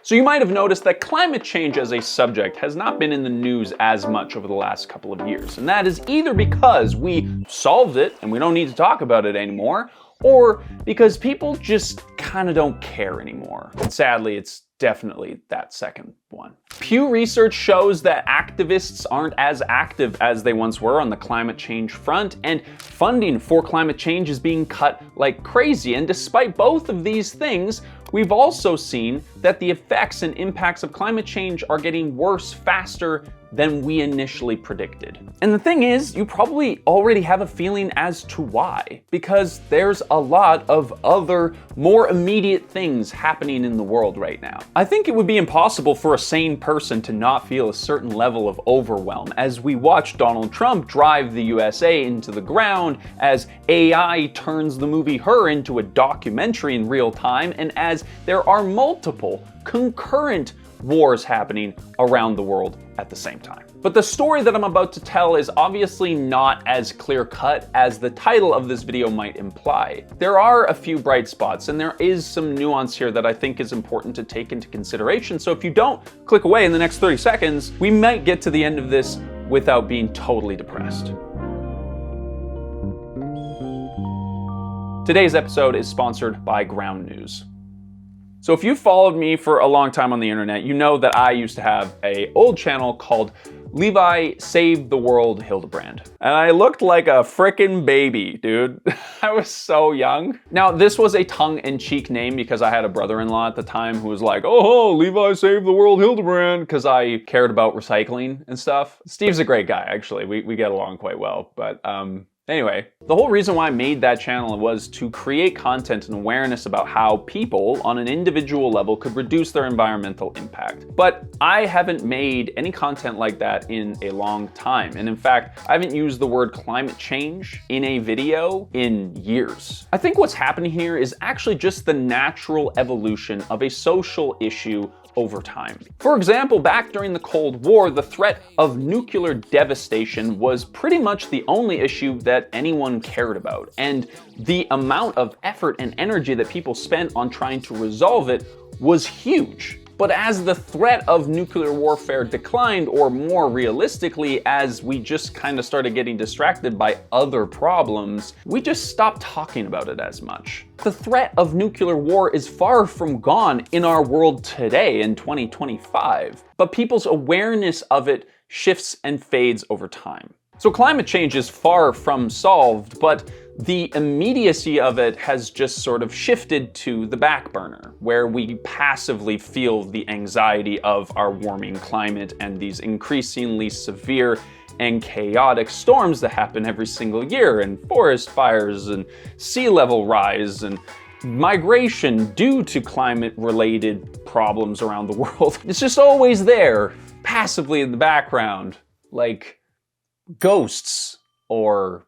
So you might have noticed that climate change as a subject has not been in the news as much over the last couple of years. And that is either because we solved it and we don't need to talk about it anymore, or because people just kind of don't care anymore. And sadly, it's definitely that second one. Pew Research shows that activists aren't as active as they once were on the climate change front, and funding for climate change is being cut like crazy. And despite both of these things, we've also seen that the effects and impacts of climate change are getting worse faster than we initially predicted. And the thing is, you probably already have a feeling as to why, because there's a lot of other, more immediate things happening in the world right now. I think it would be impossible for a sane person to not feel a certain level of overwhelm as we watch Donald Trump drive the USA into the ground, as AI turns the movie Her into a documentary in real time, and as there are multiple concurrent wars happening around the world at the same time. But the story that I'm about to tell is obviously not as clear-cut as the title of this video might imply. There are a few bright spots, and there is some nuance here that I think is important to take into consideration. So if you don't click away in the next 30 seconds, we might get to the end of this without being totally depressed. Today's episode is sponsored by Ground News. So if you followed me for a long time on the internet, you know that I used to have an old channel called Levi Save the World Hildebrand. And I looked like a frickin' baby, dude. I was so young. Now, this was a tongue-in-cheek name because I had a brother-in-law at the time who was like, oh, Levi Save the World Hildebrand, because I cared about recycling and stuff. Steve's a great guy, actually. We get along quite well, but anyway, the whole reason why I made that channel was to create content and awareness about how people on an individual level could reduce their environmental impact. But I haven't made any content like that in a long time. And in fact, I haven't used the word climate change in a video in years. I think what's happening here is actually just the natural evolution of a social issue over time. For example, back during the Cold War, the threat of nuclear devastation was pretty much the only issue that anyone cared about. And the amount of effort and energy that people spent on trying to resolve it was huge. But as the threat of nuclear warfare declined, or more realistically, as we just kind of started getting distracted by other problems, we just stopped talking about it as much. The threat of nuclear war is far from gone in our world today in 2025, but people's awareness of it shifts and fades over time. So climate change is far from solved, but the immediacy of it has just sort of shifted to the back burner, where we passively feel the anxiety of our warming climate and these increasingly severe and chaotic storms that happen every single year, and forest fires and sea level rise and migration due to climate-related problems around the world. It's just always there, passively in the background, like ghosts or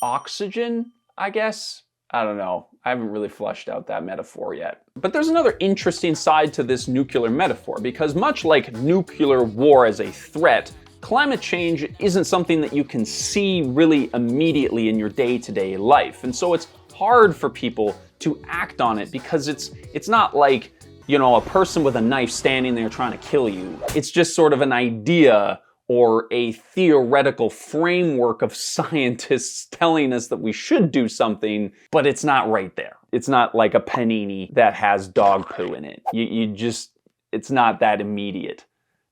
oxygen, I guess? I don't know. I haven't really flushed out that metaphor yet. But there's another interesting side to this nuclear metaphor, because much like nuclear war as a threat, climate change isn't something that you can see really immediately in your day-to-day life. And so it's hard for people to act on it because it's not like, you know, a person with a knife standing there trying to kill you. It's just sort of an idea or a theoretical framework of scientists telling us that we should do something, but it's not right there. It's not like a panini that has dog poo in it. It's not that immediate.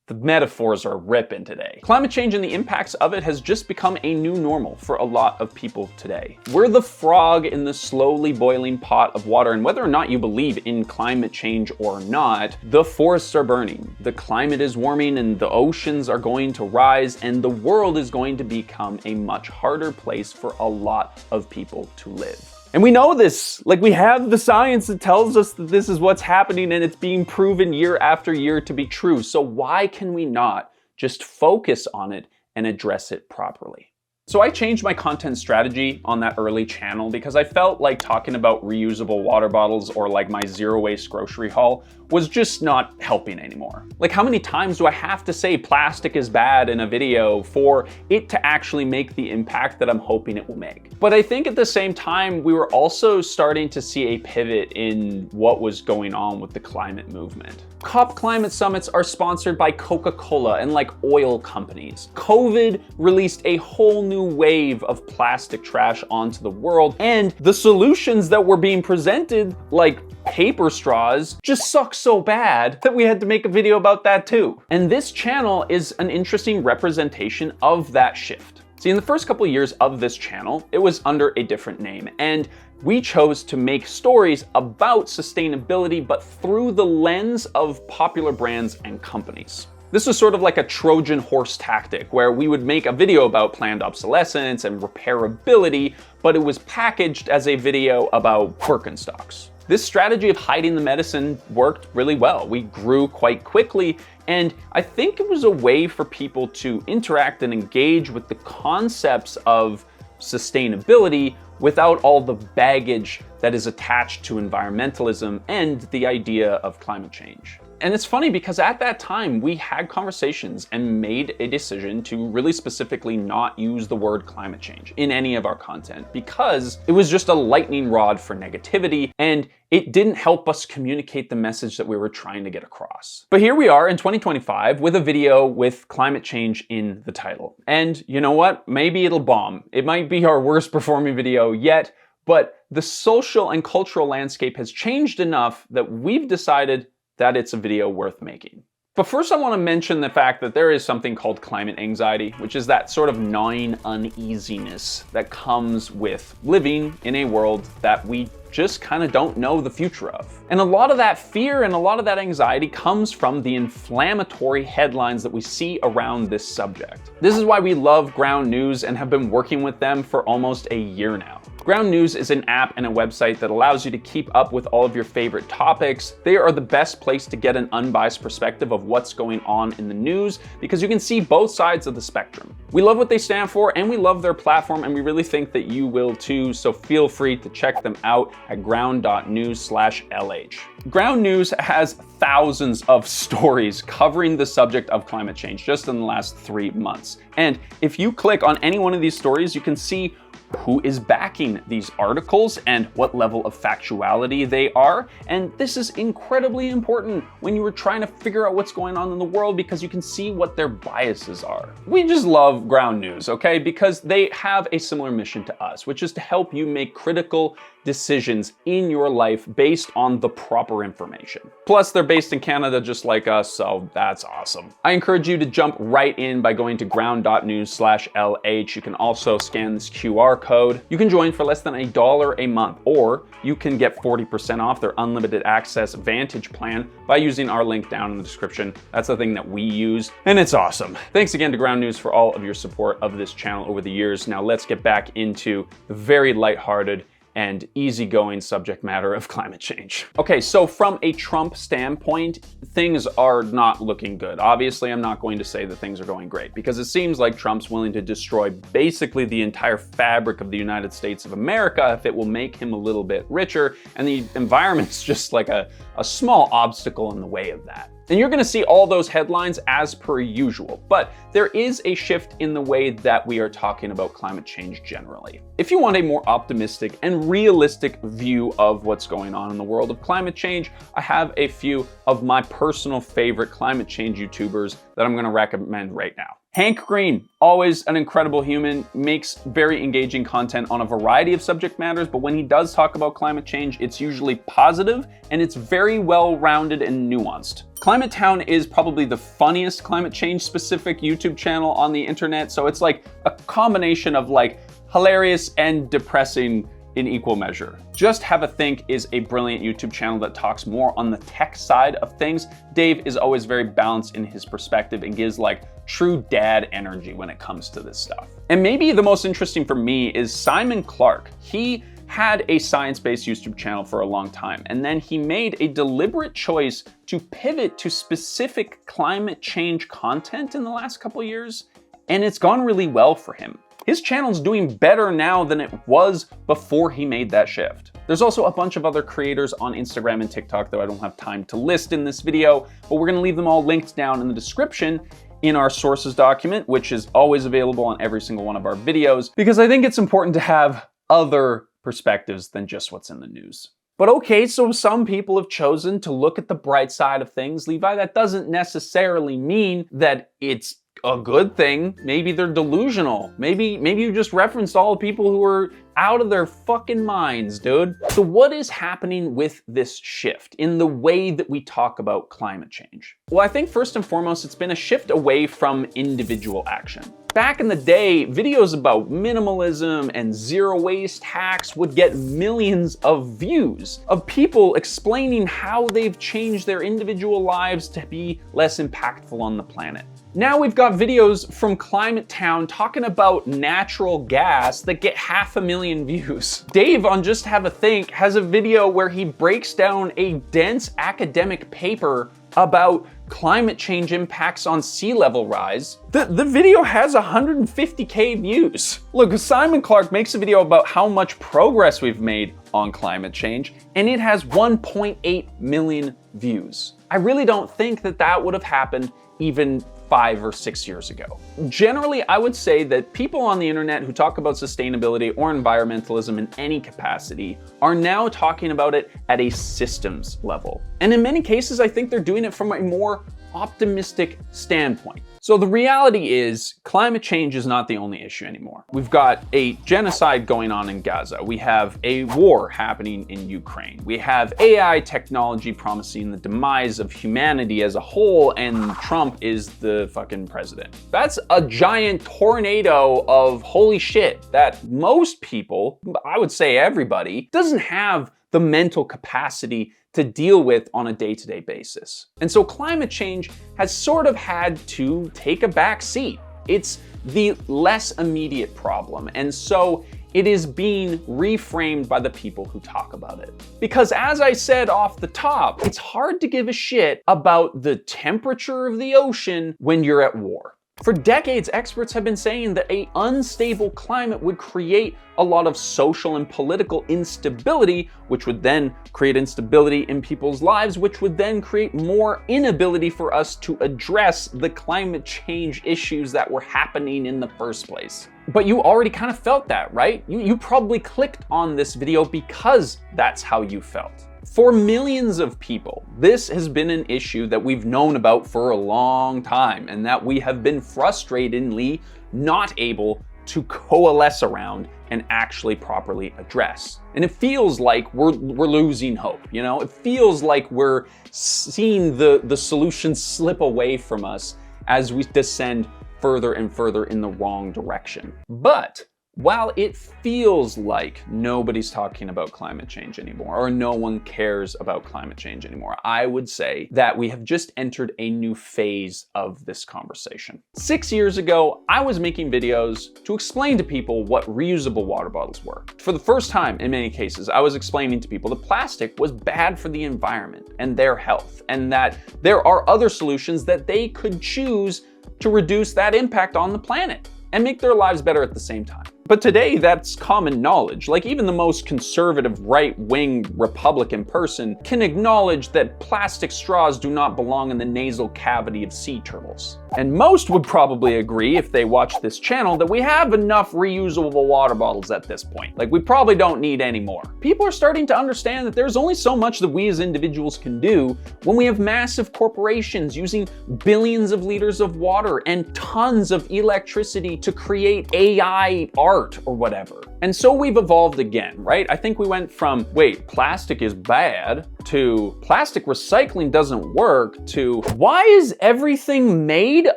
The metaphors are ripping today. Climate change and the impacts of it has just become a new normal for a lot of people today. We're the frog in the slowly boiling pot of water, and whether or not you believe in climate change or not, the forests are burning, the climate is warming, and the oceans are going to rise, and the world is going to become a much harder place for a lot of people to live. And we know this, like we have the science that tells us that this is what's happening, and it's being proven year after year to be true. So why can we not just focus on it and address it properly? So I changed my content strategy on that early channel because I felt like talking about reusable water bottles or like my zero waste grocery haul was just not helping anymore. Like, how many times do I have to say plastic is bad in a video for it to actually make the impact that I'm hoping it will make? But I think at the same time, we were also starting to see a pivot in what was going on with the climate movement. COP climate summits are sponsored by Coca-Cola and like oil companies. COVID released a whole new wave of plastic trash onto the world, and the solutions that were being presented, like paper straws, just suck so bad that we had to make a video about that too. And this channel is an interesting representation of that shift. See, in the first couple of years of this channel, it was under a different name, and we chose to make stories about sustainability, but through the lens of popular brands and companies. This was sort of like a Trojan horse tactic, where we would make a video about planned obsolescence and repairability, but it was packaged as a video about Birkenstocks. This strategy of hiding the medicine worked really well. We grew quite quickly, and I think it was a way for people to interact and engage with the concepts of sustainability without all the baggage that is attached to environmentalism and the idea of climate change. And it's funny because at that time we had conversations and made a decision to really specifically not use the word climate change in any of our content because it was just a lightning rod for negativity and it didn't help us communicate the message that we were trying to get across. But here we are in 2025 with a video with climate change in the title. And you know what? Maybe it'll bomb. It might be our worst performing video yet, but the social and cultural landscape has changed enough that we've decided that it's a video worth making. But first I want to mention the fact that there is something called climate anxiety, which is that sort of gnawing uneasiness that comes with living in a world that we just kind of don't know the future of. And a lot of that fear and a lot of that anxiety comes from the inflammatory headlines that we see around this subject. This is why we love Ground News and have been working with them for almost a year now. Ground News is an app and a website that allows you to keep up with all of your favorite topics. They are the best place to get an unbiased perspective of what's going on in the news because you can see both sides of the spectrum. We love what they stand for and we love their platform and we really think that you will too, so feel free to check them out at ground.news/LH. Ground News has thousands of stories covering the subject of climate change just in the last 3 months. And if you click on any one of these stories, you can see who is backing these articles and what level of factuality they are. And this is incredibly important when you are trying to figure out what's going on in the world because you can see what their biases are. We just love Ground News, okay? Because they have a similar mission to us, which is to help you make critical decisions in your life based on the proper information. Plus, they're based in Canada just like us, so that's awesome. I encourage you to jump right in by going to ground.news/LH. You can also scan this QR code. You can join for less than $1 a month, or you can get 40% off their unlimited access Vantage plan by using our link down in the description. That's the thing that we use, and it's awesome. Thanks again to Ground News for all of your support of this channel over the years. Now let's get back into the very lighthearted and easygoing subject matter of climate change. Okay, so from a Trump standpoint, things are not looking good. Obviously, I'm not going to say that things are going great because it seems like Trump's willing to destroy basically the entire fabric of the United States of America if it will make him a little bit richer, and the environment's just like a small obstacle in the way of that. And you're gonna see all those headlines as per usual, but there is a shift in the way that we are talking about climate change generally. If you want a more optimistic and realistic view of what's going on in the world of climate change, I have a few of my personal favorite climate change YouTubers that I'm gonna recommend right now. Hank Green, always an incredible human, makes very engaging content on a variety of subject matters, but when he does talk about climate change, it's usually positive and it's very well-rounded and nuanced. Climate Town is probably the funniest climate change specific YouTube channel on the internet, so it's like a combination of like hilarious and depressing in equal measure. Just Have a Think is a brilliant YouTube channel that talks more on the tech side of things. Dave is always very balanced in his perspective and gives like true dad energy when it comes to this stuff. And maybe the most interesting for me is Simon Clark. He had a science-based YouTube channel for a long time, and then he made a deliberate choice to pivot to specific climate change content in the last couple years, and it's gone really well for him. His channel's doing better now than it was before he made that shift. There's also a bunch of other creators on Instagram and TikTok that I don't have time to list in this video, but we're gonna leave them all linked down in the description in our sources document, which is always available on every single one of our videos, because I think it's important to have other perspectives than just what's in the news. But okay, so some people have chosen to look at the bright side of things, Levi. That doesn't necessarily mean that it's a good thing. Maybe they're delusional. Maybe you just referenced all the people who are out of their fucking minds, dude. So what is happening with this shift in the way that we talk about climate change? Well, I think first and foremost, it's been a shift away from individual action. Back in the day, videos about minimalism and zero waste hacks would get millions of views of people explaining how they've changed their individual lives to be less impactful on the planet. Now we've got videos from Climate Town talking about natural gas that get 500,000 views. Dave on Just Have a Think has a video where he breaks down a dense academic paper about climate change impacts on sea level rise. The video has 150K views. Look, Simon Clark makes a video about how much progress we've made on climate change, and it has 1.8 million views. I really don't think that that would have happened even 5 or 6 years ago. Generally, I would say that people on the internet who talk about sustainability or environmentalism in any capacity are now talking about it at a systems level. And in many cases, I think they're doing it from a more optimistic standpoint. So the reality is climate change is not the only issue anymore. We've got a genocide going on in Gaza. We have a war happening in Ukraine. We have AI technology promising the demise of humanity as a whole, and Trump is the fucking president. That's a giant tornado of holy shit that most people, I would say everybody, doesn't have the mental capacity to deal with on a day-to-day basis. And so climate change has sort of had to take a back seat. It's the less immediate problem, and so it is being reframed by the people who talk about it. Because as I said off the top, it's hard to give a shit about the temperature of the ocean when you're at war. For decades, experts have been saying that an unstable climate would create a lot of social and political instability, which would then create instability in people's lives, which would then create more inability for us to address the climate change issues that were happening in the first place. But you already kind of felt that, right? You probably clicked on this video because that's how you felt. For millions of people, this has been an issue that we've known about for a long time and that we have been frustratingly not able to coalesce around and actually properly address. And it feels like we're losing hope, you know? It feels like we're seeing the solutions slip away from us as we descend further and further in the wrong direction. But while it feels like nobody's talking about climate change anymore, or no one cares about climate change anymore, I would say that we have just entered a new phase of this conversation. 6 years ago, I was making videos to explain to people what reusable water bottles were. For the first time, in many cases, I was explaining to people that plastic was bad for the environment and their health, and that there are other solutions that they could choose to reduce that impact on the planet and make their lives better at the same time. But today, that's common knowledge. Like, even the most conservative right-wing Republican person can acknowledge that plastic straws do not belong in the nasal cavity of sea turtles. And most would probably agree, if they watch this channel, that we have enough reusable water bottles at this point. Like, we probably don't need any more. People are starting to understand that there's only so much that we as individuals can do when we have massive corporations using billions of liters of water and tons of electricity to create AI art or whatever. And so we've evolved again, right? I think we went from, wait, plastic is bad, to plastic recycling doesn't work, to why is everything made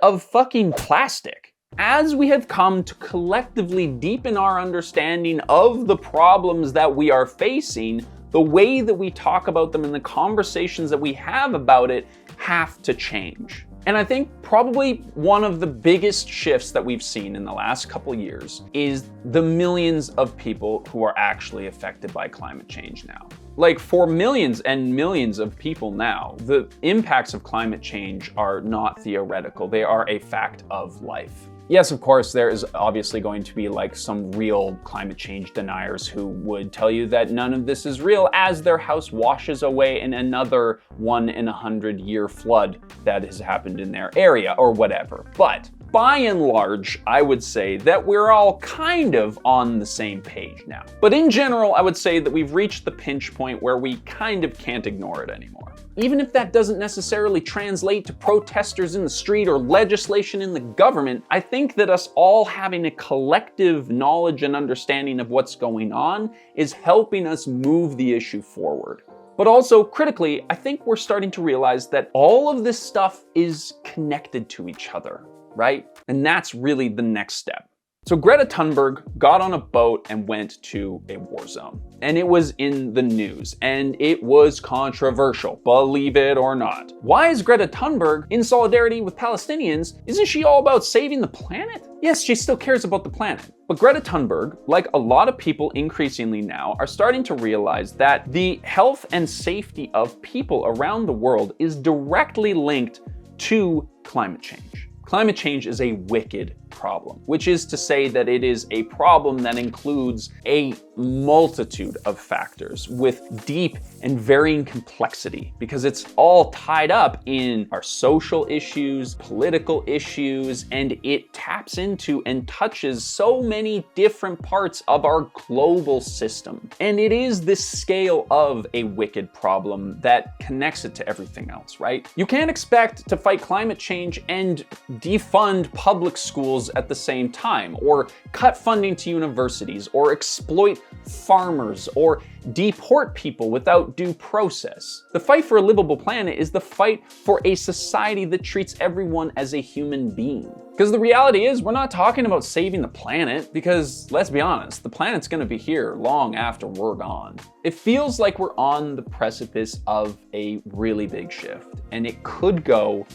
of fucking plastic? As we have come to collectively deepen our understanding of the problems that we are facing, the way that we talk about them and the conversations that we have about it have to change. And I think probably one of the biggest shifts that we've seen in the last couple years is the millions of people who are actually affected by climate change now. Like, for millions and millions of people now, the impacts of climate change are not theoretical. They are a fact of life. Yes, of course, there is obviously going to be like some real climate change deniers who would tell you that none of this is real as their house washes away in another 1 in 100-year flood that has happened in their area or whatever. But by and large, I would say that we're all kind of on the same page now. But in general, I would say that we've reached the pinch point where we kind of can't ignore it anymore. Even if that doesn't necessarily translate to protesters in the street or legislation in the government, I think that us all having a collective knowledge and understanding of what's going on is helping us move the issue forward. But also, critically, I think we're starting to realize that all of this stuff is connected to each other, right? And that's really the next step. So Greta Thunberg got on a boat and went to a war zone. And it was in the news, and it was controversial, believe it or not. Why is Greta Thunberg in solidarity with Palestinians? Isn't she all about saving the planet? Yes, she still cares about the planet. But Greta Thunberg, like a lot of people increasingly now, are starting to realize that the health and safety of people around the world is directly linked to climate change. Climate change is a wicked problem, which is to say that it is a problem that includes a multitude of factors with deep and varying complexity, because it's all tied up in our social issues, political issues, and it taps into and touches so many different parts of our global system. And it is this scale of a wicked problem that connects it to everything else, right? You can't expect to fight climate change and defund public schools at the same time, or cut funding to universities, or exploit farmers, or deport people without due process. The fight for a livable planet is the fight for a society that treats everyone as a human being. Because the reality is, we're not talking about saving the planet, because let's be honest, the planet's gonna be here long after we're gone. It feels like we're on the precipice of a really big shift, and it could go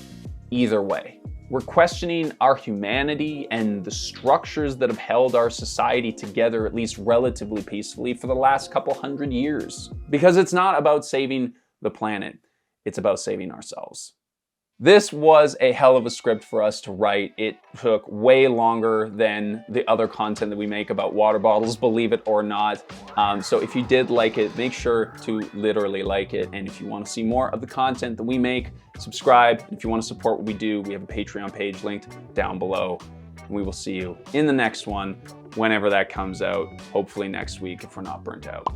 either way. We're questioning our humanity and the structures that have held our society together, at least relatively peacefully, for the last couple hundred years. Because it's not about saving the planet, it's about saving ourselves. This was a hell of a script for us to write. It took way longer than the other content that we make about water bottles, believe it or not. So if you did like it, make sure to literally like it. And if you want to see more of the content that we make, subscribe. If you want to support what we do, we have a Patreon page linked down below. We will see you in the next one, whenever that comes out, hopefully next week if we're not burnt out.